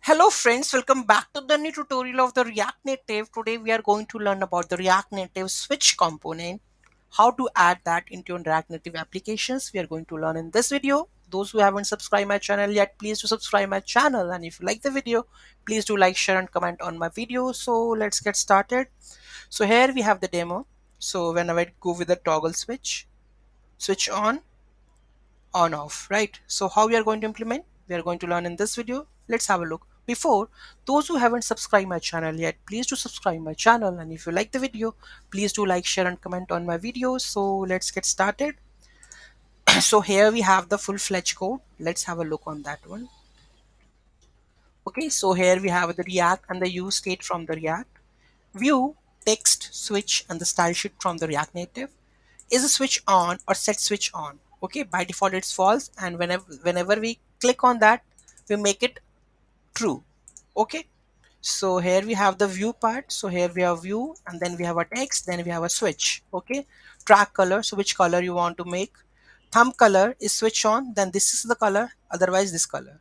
Hello friends, welcome back to the new tutorial of the React Native. Today we are going to learn about the React Native switch component, how to add that into your React Native applications. We are going to learn in this video. Those who haven't subscribed my channel yet, please do subscribe my channel. And if you like the video, please do like, share and comment on my video. So let's get started. So here we have the demo. So whenever I go with the toggle switch on off, right? So how we are going to implement, we are going to learn in this video. Let's have a look. Before, those who haven't subscribed my channel yet, please do subscribe my channel, and if you like the video, please do like, share and comment on my videos. So let's get started. So here we have the full-fledged code. Let's have a look on that one. Okay, so here we have the React and the use state from the React, view, text, switch and the style sheet from the React Native. Is a switch on or set switch on? Okay, by default it's false, and whenever we click on that, we make it true. Okay, so here we have the view part. So here we have view, and then we have a text, then we have a switch. Okay, track color, so which color you want to make. Thumb color is switch on, then this is the color, otherwise this color.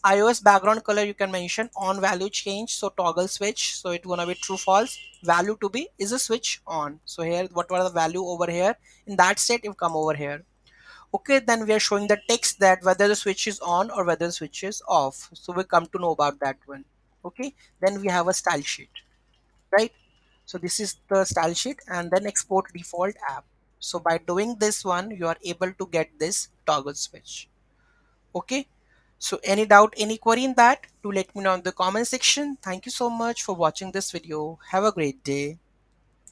iOS background color you can mention. On value change, so toggle switch, so it's gonna be true false. Value to be is a switch on, so here what were the value over here, in that state you come over here. Okay, then we are showing the text that whether the switch is on or whether the switch is off, so we come to know about that one. Okay, then we have a style sheet, right? So this is the style sheet, and then export default app. So by doing this one, you are able to get this toggle switch. Okay, so any doubt, any query in that, to let me know in the comment section. Thank you so much for watching this video. Have a great day.